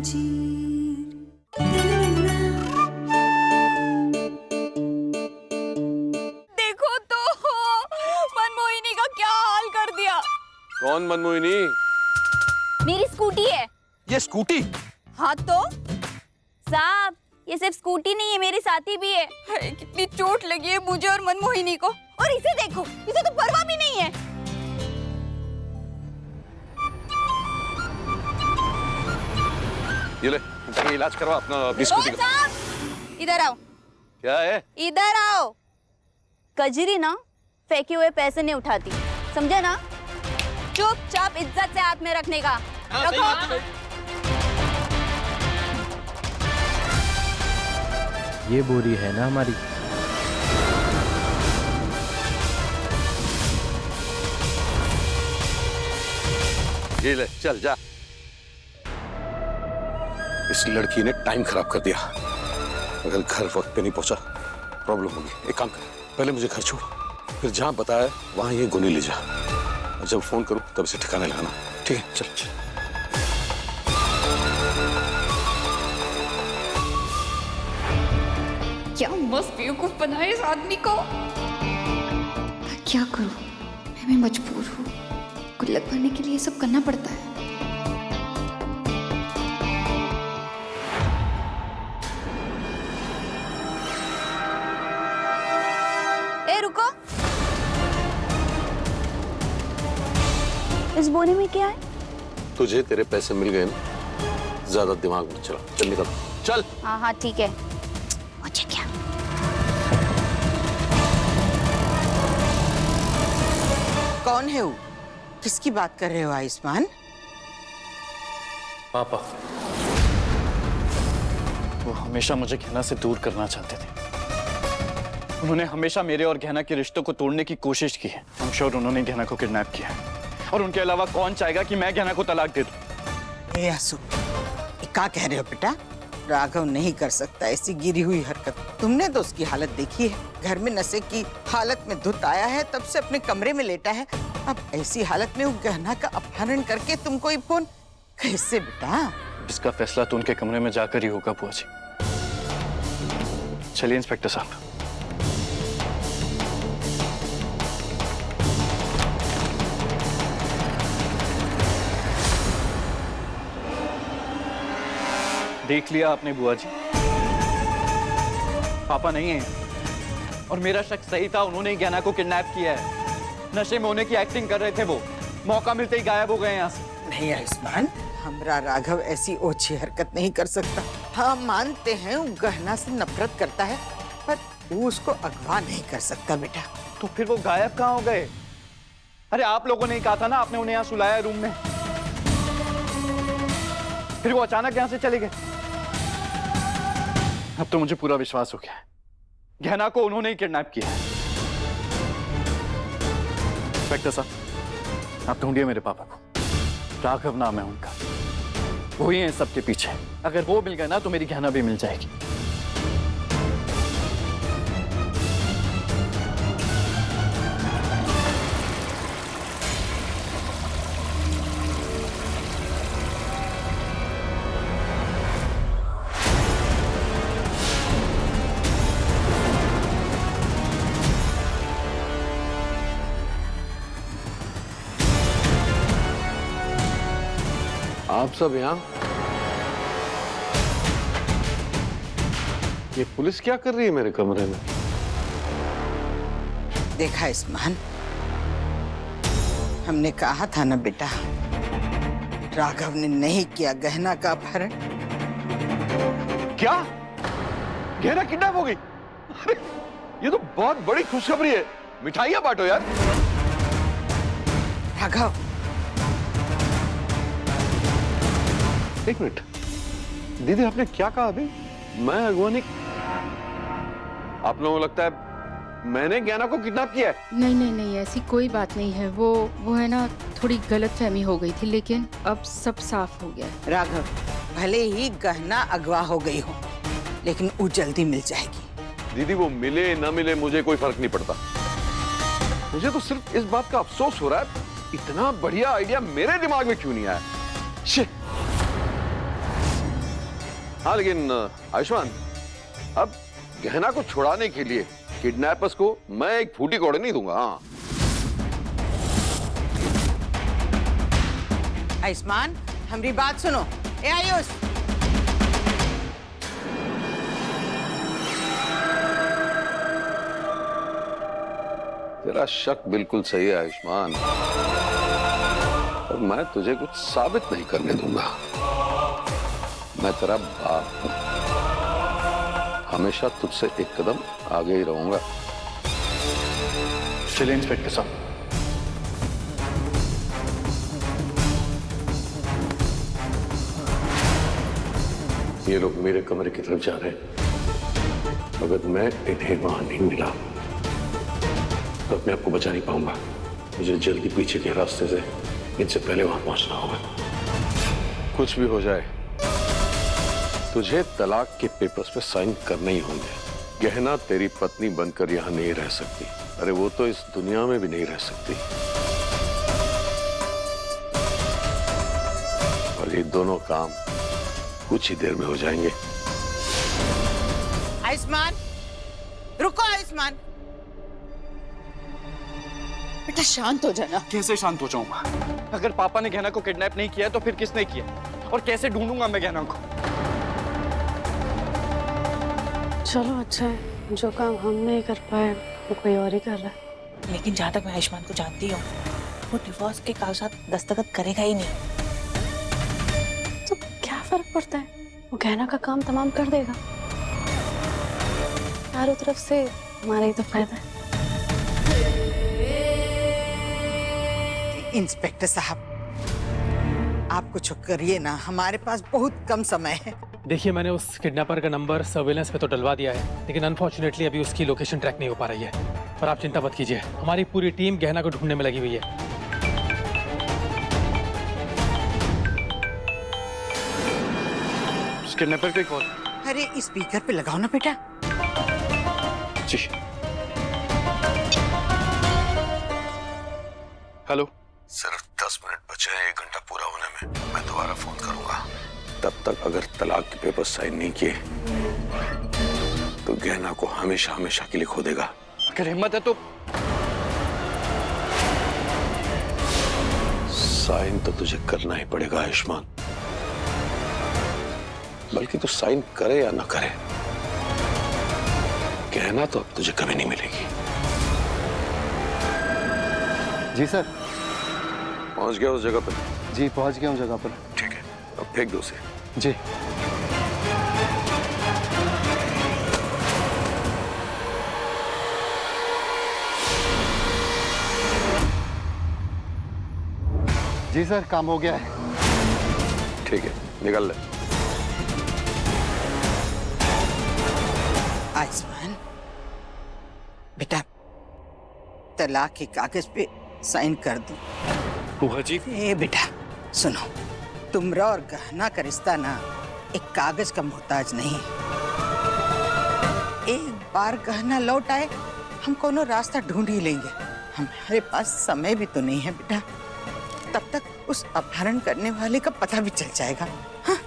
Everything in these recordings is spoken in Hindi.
देखो तो मनमोहिनी का क्या हाल कर दिया। कौन मनमोहिनी? मेरी स्कूटी है। ये स्कूटी? हाँ तो साहब, ये सिर्फ स्कूटी नहीं है, मेरी साथी भी है। अरे कितनी चोट लगी है मुझे और मनमोहिनी को, और इसे देखो, इसे तो परवाह भी नहीं है। ये ले, जाके इलाज करवा अपनी स्कूटी का। साहब इधर आओ। क्या है? इधर आओ। कजरी ना फेंके हुए पैसे नहीं उठाती, समझे ना? चुपचाप इज्जत से हाथ में रखने का। रखो। ये बोरी है ना हमारी। ये ले, चल जा। इस लड़की ने टाइम खराब कर दिया। अगर घर वक्त पे नहीं पहुंचा प्रॉब्लम होगी। एक काम कर, पहले मुझे घर छोड़, फिर जहां बताया वहां ये गोली ले जा, और जब फोन करूं तब इसे ठिकाने लगाना। ठीक है? चल चल। क्या मस्त बेवकूफ बनाए इस आदमी को। मैं क्या करूं? मैं मजबूर हूँ। गुल्लक भरने के लिए सब करना पड़ता है। ए रुको, इस बोरी में क्या है? तुझे तेरे पैसे मिल गए ना, ज्यादा दिमाग मत चला। चल निकल, चल। हाँ हाँ ठीक है। मुझे क्या? कौन है वो? किसकी बात कर रहे हो आयुष्मान? पापा, वो हमेशा मुझे गहना से दूर करना चाहते थे। उन्होंने हमेशा मेरे और गहना के रिश्तों को तोड़ने की कोशिश की है। I'm sure उन्होंने गहना को किडनैप किया है, और उनके अलावा कौन चाहेगा कि मैं गहना को तलाक दे दूं? ए आसू, ये क्या कह रहे हो बेटा? राघव नहीं कर सकता ऐसी गिरी हुई हरकत। तुमने तो उसकी हालत देखी है, घर में नशे की हालत में धुत आया है, तब से अपने कमरे में लेटा है। अब ऐसी हालत में वो गहना का अपहरण करके तुमको ये फोन कैसे बेटा? इसका फैसला तो उनके कमरे में जाकर ही होगा बुआ जी। चलिए इंस्पेक्टर साहब। देख लिया आपने बुआ जी, पापा नहीं है, और मेरा शक सही था। उन्होंने ही गहना को किडनैप किया है। नशे में होने की एक्टिंग कर रहे थे वो, मौका मिलते ही गायब हो गए यहाँ से। नहीं आयुष्मान, हमारा राघव ऐसी ओछी हरकत नहीं कर सकता। हाँ मानते हैं वो गहना से नफरत करता है, पर वो उसको अगवा नहीं कर सकता बेटा। तो फिर वो गायब कहाँ हो गए? अरे आप लोगों ने ही कहा था ना, आपने उन्हें यहाँ सुलाया रूम में, फिर वो अचानक यहाँ से चले गए। अब तो मुझे पूरा विश्वास हो गया है, गहना को उन्होंने ही किडनैप किया है। इंस्पेक्टर साहब, आप ढूंढिए मेरे पापा को। राघव नाम है उनका, वही है सबके पीछे। अगर वो मिल गए ना तो मेरी गहना भी मिल जाएगी। आप सब यहाँ? ये पुलिस क्या कर रही है मेरे कमरे में? देखा इस्मान, हमने कहा था ना बेटा, राघव ने नहीं किया गहना का अपहरण। क्या? गहना किडनैप हो गई? अरे ये तो बहुत बड़ी खुशखबरी है। मिठाइयाँ बांटो यार। राघव, एक मिनट, दीदी आपने क्या कहा अभी? मैं अगवानी? आप लोगों को लगता है मैंने गहना को किडनैप किया है? नहीं नहीं नहीं, ऐसी कोई बात नहीं है। वो है ना, थोड़ी गलतफहमी हो गई थी, लेकिन अब सब साफ हो गया है। राघव, भले ही गहना अगवा हो गई हो, लेकिन वो जल्दी मिल जाएगी। दीदी वो मिले ना मिले मुझे कोई फर्क नहीं पड़ता। मुझे तो सिर्फ इस बात का अफसोस हो रहा है, इतना बढ़िया आइडिया मेरे दिमाग में क्यों नहीं आया। शिट। हाँ लेकिन आयुष्मान, अब गहना को छुड़ाने के लिए किडनैपर्स को मैं एक फूटी कौड़ी नहीं दूंगा। हाँ आयुष्मान, हमारी बात सुनो। ए आयुष, तेरा शक बिल्कुल सही है आयुष्मान, और मैं तुझे कुछ साबित नहीं करने दूंगा। मैं तेरा बाप हूं, हमेशा तुझसे एक कदम आगे ही रहूंगा। चलिए इंस्पेक्टर साहब। ये लोग मेरे कमरे की तरफ जा रहे हैं। अगर मैं इन्हें वहां नहीं मिला तो अपने आप को बचा नहीं पाऊंगा। मुझे जल्दी पीछे के रास्ते से इनसे पहले वहां पहुंचना होगा। कुछ भी हो जाए, तुझे तलाक के पेपर्स पे साइन करने ही होंगे। गहना तेरी पत्नी बनकर यहां नहीं रह सकती। अरे वो तो इस दुनिया में भी नहीं रह सकती। और ये दोनों काम कुछ ही देर में हो जाएंगे। आयुष्मान, रुको आयुष्मान। बेटा शांत हो जाना। कैसे शांत हो जाऊंगा? अगर पापा ने गहना को किडनैप नहीं किया तो फिर किसने किया? और कैसे ढूंढूंगा मैं गहना को? चलो अच्छा है, जो काम हम नहीं कर पाए वो कोई और ही कर रहा है। लेकिन जहाँ तक मैं आयुष्मान को जानती हूँ, वो डिवोर्स के कागजात दस्तखत करेगा ही नहीं। तो क्या फर्क पड़ता है, वो गहना का काम तमाम कर देगा। चारों तरफ से हमारा ही तो फायदा है। इंस्पेक्टर साहब, आप कुछ करिए ना, हमारे पास बहुत कम समय है। देखिए, मैंने उस किडनैपर का नंबर सर्वेलेंस पे तो डलवा दिया है, लेकिन अनफॉर्चुनेटली अभी उसकी लोकेशन ट्रैक नहीं हो पा रही है। पर आप चिंता मत कीजिए, हमारी पूरी टीम गहना को ढूंढने में लगी हुई है। किडनैपर पे कॉल। अरे स्पीकर पे लगाओ ना बेटा। जी। हेलो। सिर्फ 10 मिनट बचे हैं 1 घंटा पूरा होने में। मैं दोबारा फोन करूंगा। तब तक अगर तलाक के पेपर साइन नहीं किए तो गहना को हमेशा हमेशा के लिए खो देगा। अगर हिम्मत है तो साइन तो तुझे करना ही पड़ेगा आयुष्मान। बल्कि तू साइन करे या ना करे, गहना तो अब तुझे कभी नहीं मिलेगी। जी सर। पहुंच गया उस जगह पर? जी पहुंच गया हूँ जगह पर। ठीक है, अब फेंक दो उसे। जी। जी सर, काम हो गया है। ठीक है, निकल ले। आयुष्मान बेटा, तलाक के कागज पे साइन कर दो। बुआ जी। ए बेटा सुनो, तुमरा और गहना का रिश्ता ना एक कागज का मोहताज नहीं। एक बार गहना लौट आए, हम कोनो रास्ता ढूंढ ही लेंगे। हमारे पास समय भी तो नहीं है बेटा, तब तक उस अपहरण करने वाले का पता भी चल जाएगा। हाँ?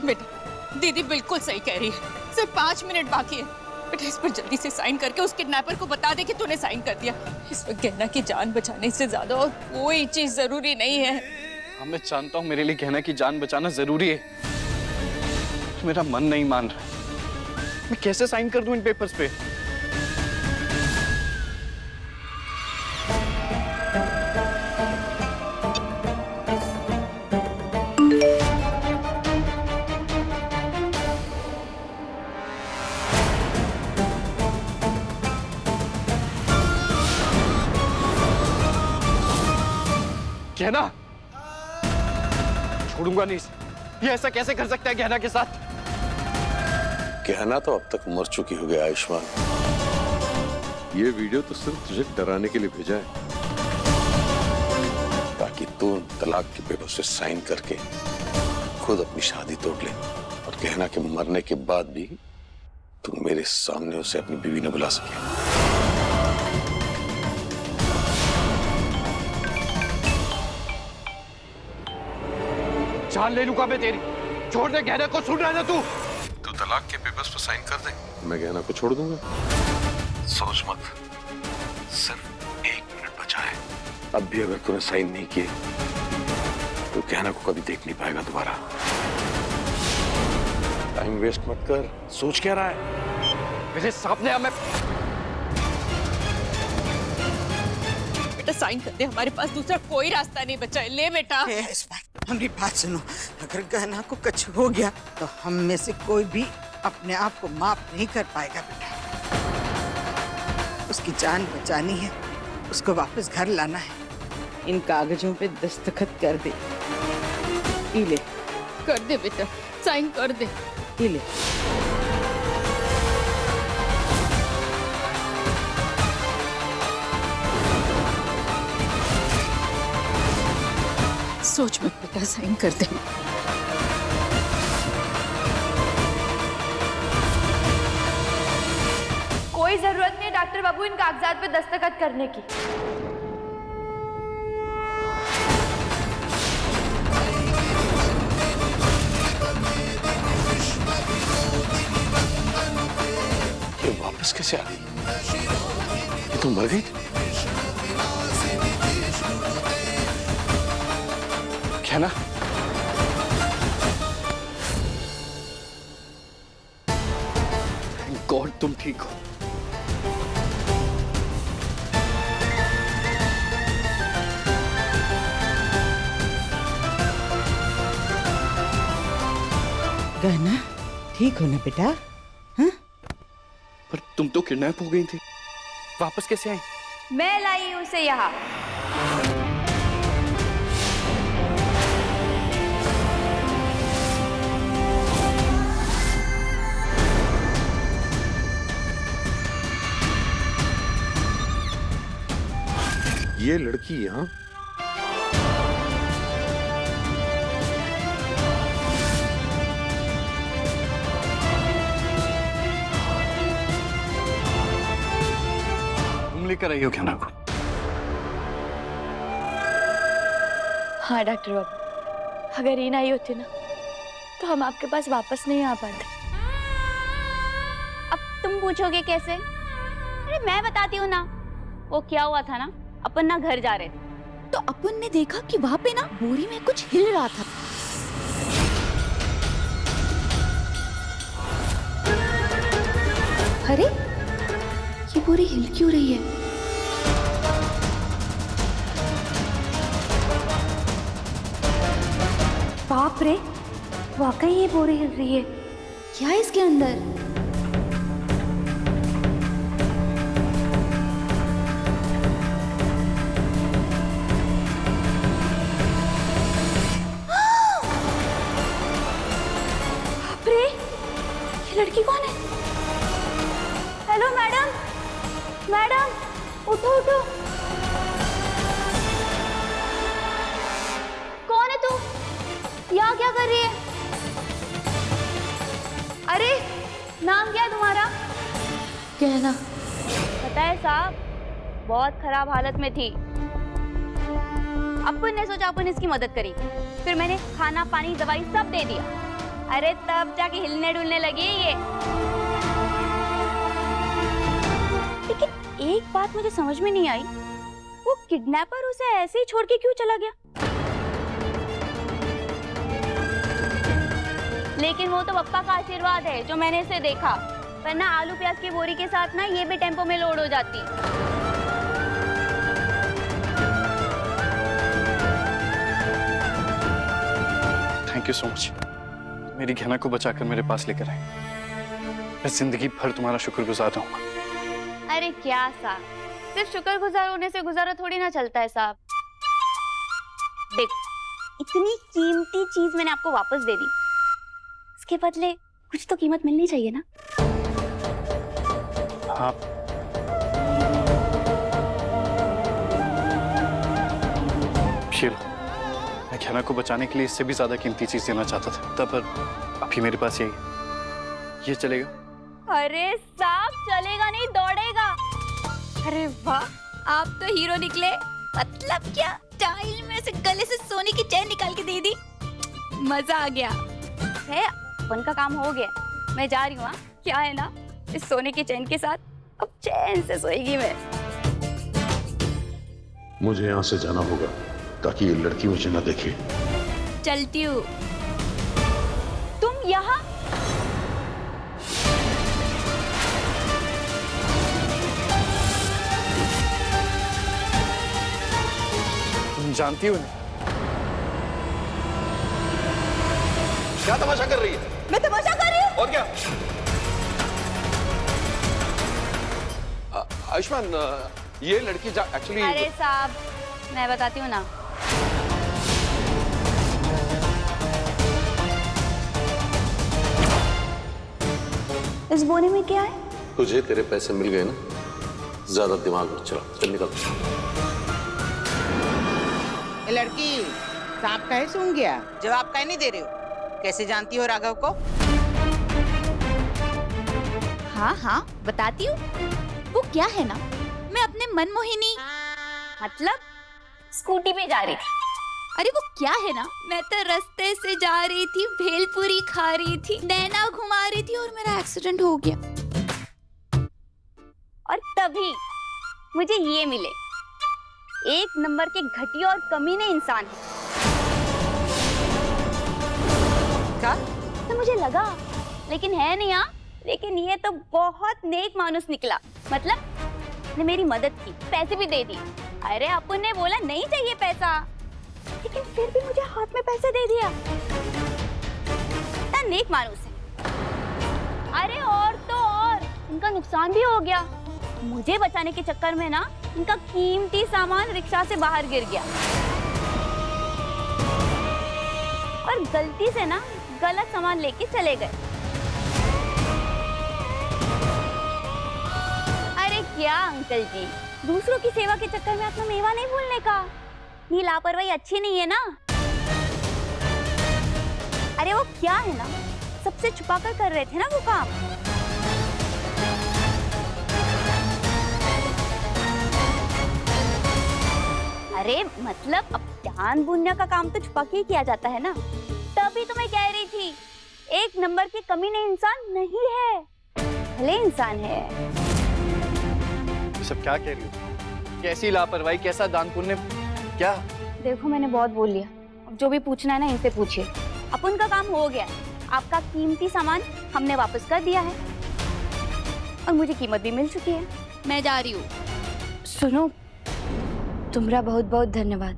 बेटा दीदी बिल्कुल सही कह रही है, सिर्फ 5 मिनट बाकी है। बेटा इस पर जल्दी से साइन करके उस किडनैपर को बता दे कि तूने साइन कर दिया। इस वक्त गहना की जान बचाने से ज्यादा और कोई चीज जरूरी नहीं है। हाँ, मैं जानता हूँ मेरे लिए गहना की जान बचाना जरूरी है। तो मेरा मन नहीं मान रहा। मैं कैसे साइन कर दूं इन पेपर्स पे? गहना छोड़ूंगा नहीं इसे। ये ऐसा कैसे कर सकता है गहना के साथ? गहना तो अब तक मर चुकी हो गया आयुष्मान। ये वीडियो तो सिर्फ तुझे डराने के लिए भेजा है, ताकि तू तलाक के पेपर से साइन करके खुद अपनी शादी तोड़ ले, और गहना के मरने के बाद भी तू मेरे सामने उसे अपनी बीवी न बुला सके। जान ले लूंगा मैं तेरी। छोड़ दे गहना को, सुन रहा है ना तू? तलाक के पेपर्स पर साइन कर दे, मैं गहना को छोड़ दूंगा। सोच मत, सिर्फ 1 मिनट बचा है। अब भी अगर तूने साइन नहीं किए तो गहना को कभी देख नहीं पाएगा दोबारा। टाइम वेस्ट मत कर। सोच क्या रहा है? मेरे सामने हमें बेटा साइन कर दे, हमारे पास दूसरा कोई रास्ता नहीं बचा है। ले बेटा। हमारी बात सुनो, अगर गहना को कुछ हो गया तो हम में से कोई भी अपने आप को माफ नहीं कर पाएगा बेटा। उसकी जान बचानी है, उसको वापस घर लाना है। इन कागजों पे दस्तखत कर दे। ई ले। कर दे बेटा, साइन कर दे। ई ले। सोच मत बेटा, साइन कर दे। कोई जरूरत नहीं डॉक्टर बाबू इन कागजात पे दस्तखत करने की। ये वापस कैसे आ गई? ये तो मर गई थी। क्या ना? थैंक गॉड तुम ठीक हो। गहना ठीक हो ना बेटा? हाँ? पर तुम तो किडनैप हो गई थी, वापस कैसे आई? मैं लाई उसे यहाँ। ये लड़की यहाँ? तुम लेकर आई हो क्या ना को? हाँ डॉक्टर बाबू, अगर ये नहीं होती ना तो हम आपके पास वापस नहीं आ पाते। अब तुम पूछोगे कैसे? अरे मैं बताती हूँ ना। वो क्या हुआ था ना, अपन ना घर जा रहे थे तो अपन ने देखा कि वहां पे ना बोरी में कुछ हिल रहा था। अरे ये बोरी हिल क्यों रही है? बाप रे, वाकई ये बोरी हिल रही है। क्या है इसके अंदर? बाप रे, ये लड़की कौन है? हेलो मैडम, मैडम उठो उठो। कौन है तू? यहाँ क्या कर रही है? अरे नाम क्या है तुम्हारा? कहना। पता है साहब, बहुत खराब हालत में थी। अपन ने सोचा अपन इसकी मदद करी, फिर मैंने खाना पानी दवाई सब दे दिया। अरे तब जाके हिलने डुलने लगी ये। लेकिन एक बात मुझे समझ में नहीं आई, वो किडनैपर उसे ऐसे ही छोड़ के क्यों चला गया? लेकिन वो तो पप्पा का आशीर्वाद है जो मैंने इसे देखा, वरना आलू प्याज की बोरी के साथ ना ये भी टेम्पो में लोड हो जाती। थैंक यू सो मच, मेरी गहना को बचाकर मेरे पास लेकर आए। मैं जिंदगी भर तुम्हारा शुक्रगुजार रहूंगा। अरे क्या साहब, सिर्फ शुक्रगुजार होने से गुजारा थोड़ी ना चलता है साहब। देखो, इतनी कीमती चीज मैंने आपको वापस दे दी, इसके बदले कुछ तो कीमत मिलनी चाहिए ना। हाँ, मैं गहना को बचाने के लिए इससे भी ज्यादा कीमती चीज देना चाहता था तब, पर अभी मेरे पास ये चलेगा। अरे साहब, चलेगा नहीं दौड़ेगा। अरे वाह, आप तो हीरो निकले। मतलब क्या, स्टाइल में से गले से सोने की चैन निकाल के दे दी। मजा आ गया है। अपन का काम हो गया, मैं जा रही हूँ। हाँ, क्या है ना, इस सोने के चैन के साथ अब चैन से सोएगी मैं। मुझे यहाँ से जाना होगा ताकि ये लड़की मुझे ना देखे। चलती हूँ। तुम यहाँ? तुम जानती हो ना क्या तमाशा कर रही है? मैं तमाशा कर रही हूँ। और क्या? आयुष्मान, ये लड़की एक्चुअली। अरे साहब, मैं बताती हूँ ना। इस बोने में क्या है? तुझे तेरे पैसे मिल गए ना, ज्यादा दिमाग मत चला, चल निकल। ये लड़की सांप काहे सूंघ गया? जवाब काहे नहीं दे रहे हो? कैसे जानती हो राघव को? हाँ हाँ बताती हूँ। वो क्या है ना, मैं अपने मनमोहिनी मतलब स्कूटी पे जा रही थी। अरे वो क्या है ना, मैं तो रास्ते से जा रही थी, भेलपुरी खा रही थी, नैना घुमा रही थी और मेरा एक्सीडेंट हो गया। और तभी मुझे ये मिले, एक नंबर के घटिया और कमीने इंसान है। क्या? तो मुझे लगा, लेकिन है नहीं। हाँ, लेकिन ये तो बहुत नेक मानुस निकला। मतलब ने मेरी मदद की, पैसे भी दे दी। अरे अपुन ने बोला नहीं चाहिए पैसा, लेकिन फिर भी मुझे हाथ में पैसे दे दिया। इतना नेक मानुस है। अरे और तो और इनका नुकसान भी हो गया। मुझे बचाने के चक्कर में ना इनका कीमती सामान रिक्शा से बाहर गिर गया और गलती से ना गलत सामान लेके चले गए। अरे क्या अंकल जी, दूसरों की सेवा के चक्कर में अपना मेवा नहीं भूलने का। ये लापरवाही अच्छी नहीं है ना। अरे वो क्या है ना, सबसे छुपाकर कर रहे थे ना वो काम। अरे मतलब अब ध्यान बुनने का काम तो छुपा के ही किया जाता है ना। तभी तो मैं कह रही थी, एक नंबर के कमीने इंसान नहीं है, भले इंसान है। सब क्या कह रही हो? कैसी लापरवाही, कैसा दान पुण्य, क्या? देखो मैंने बहुत बोल लिया, अब जो भी पूछना है ना इनसे पूछिए। अपन का काम हो गया है, आपका कीमती सामान हमने वापस कर दिया है और मुझे कीमत भी मिल चुकी है। मैं जा रही हूँ। सुनो, तुम्हारा बहुत बहुत धन्यवाद।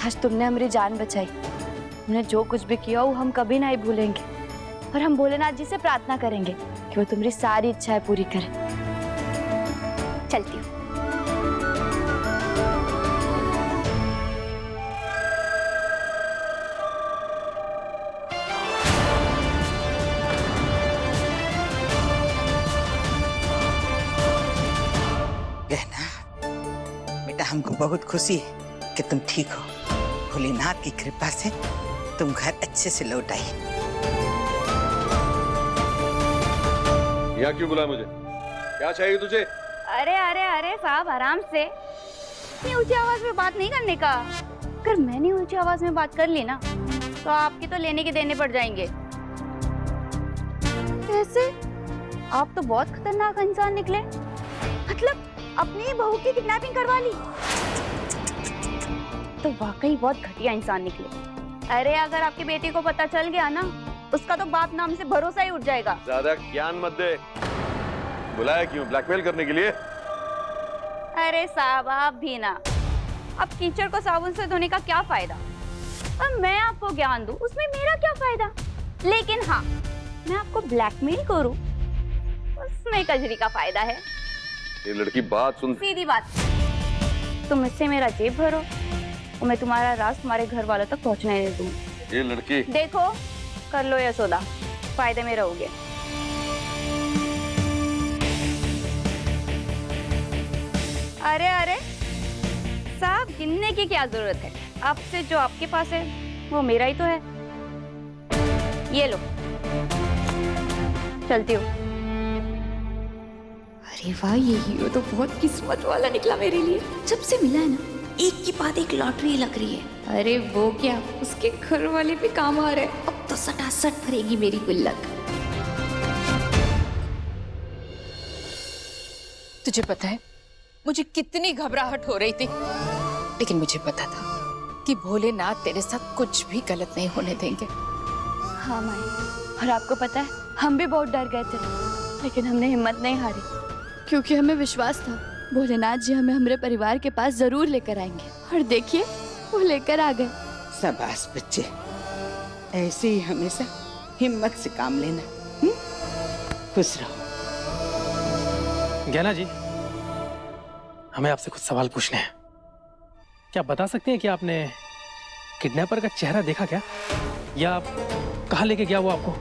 आज तुमने हमारी जान बचाई। तुमने जो कुछ भी किया वो हम कभी नहीं भूलेंगे और हम भोलेनाथ जी से प्रार्थना करेंगे कि वो तुम्हारी सारी इच्छाएं पूरी करें। चलती हूँ। बेटा, हमको बहुत खुशी है कि तुम ठीक हो। भोलेनाथ की कृपा से तुम घर अच्छे से लौट आई। यहाँ क्यों बुलाया मुझे? क्या चाहिए तुझे? अरे अरे अरे साहब, आराम से। इतनी ऊंची आवाज में बात नहीं करने का। अगर मैंने ऊंची आवाज में बात कर ली ना तो आपके तो लेने के देने पड़ जाएंगे। कैसे? आप तो बहुत खतरनाक इंसान निकले। मतलब अपनी बहू की किडनैपिंग करवा ली तो वाकई बहुत घटिया इंसान निकले। अरे अगर आपकी बेटी को पता चल गया ना, उसका तो बाप नाम से भरोसा ही उठ जाएगा। ज्यादा ज्ञान मत दे। बुलाया क्यों? ब्लैकमेल करने के लिए? अरे साहब आप भी ना। अब कीचड़ को साबुन से धोने का क्या फायदा? अब मैं आपको ज्ञान दूं, उसमें मेरा क्या फायदा? लेकिन हाँ, मैं आपको ब्लैकमेल करूं, उसमें कजरी का फायदा है। ये लड़की बात सुन। सीधी बात, तुम मुझसे मेरा जेब भरो और मैं तुम्हारा राज तुम्हारे घर वालों तक पहुंचने नहीं दूंगी। ये लड़की देखो, कर लो ये सौदा, फायदे में रहोगे। अरे अरे साहब, गिनने की क्या जरूरत है? आपसे जो आपके पास है वो मेरा ही तो है। ये लो, चलती हूँ। अरे वाह, ये हीरो तो बहुत किस्मत वाला निकला मेरे लिए। जब से मिला है ना, एक के बाद एक लॉटरी लग रही है। अरे वो क्या, उसके घर वाले भी काम आ रहे हैं। अब तो सटासट भरेगी मेरी गुल्लक। तुझे पता है मुझे कितनी घबराहट हो रही थी, लेकिन मुझे पता था कि भोलेनाथ तेरे साथ कुछ भी गलत नहीं होने देंगे। हाँ माई, और आपको पता है हम भी बहुत डर गए थे, लेकिन हमने हिम्मत नहीं हारी, क्योंकि हमें विश्वास था भोलेनाथ जी हमें हमारे परिवार के पास जरूर लेकर आएंगे। और देखिए वो लेकर आ गए। शाबाश बच्चे, ऐसे ही हमेशा हिम्मत से काम लेना। खुश रहो। गहना जी, हमें आपसे कुछ सवाल पूछने हैं। क्या आप बता सकते हैं कि आपने किडनैपर का चेहरा देखा क्या, या कहाँ लेके गया वो आपको?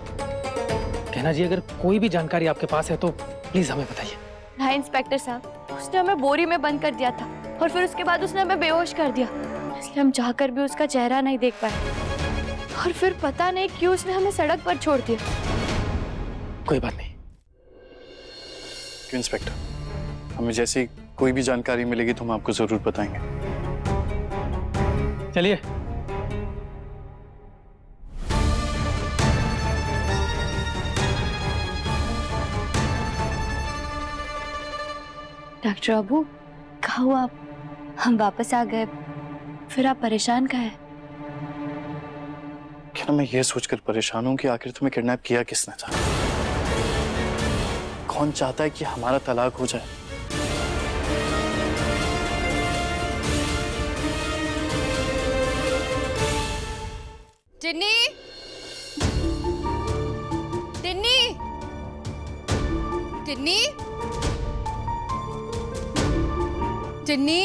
गहना जी, अगर कोई भी जानकारी आपके पास है तो प्लीज हमें बताइए। हाँ इंस्पेक्टर साहब, उसने हमें बोरी में बंद कर दिया था और फिर उसके बाद उसने हमें बेहोश कर दिया, इसलिए हम चाहकर भी उसका चेहरा नहीं देख पाए। और फिर पता नहीं क्यों उसने हमें सड़क पर छोड़ दिया। कोई बात नहीं। क्यों इंस्पेक्टर, हमें जैसी कोई भी जानकारी मिलेगी तो हम आपको जरूर बताएंगे। चलिए। डॉक्टर अबू, कहाँ हो आप? हम वापस आ गए, फिर आप परेशान का है? क्या ना, मैं ये सोचकर परेशान हूँ कि आखिर तुम्हें किडनैप किया किसने था? कौन चाहता है कि हमारा तलाक हो जाए? टिन्नी, टिन्नी, टिन्नी, टिन्नी।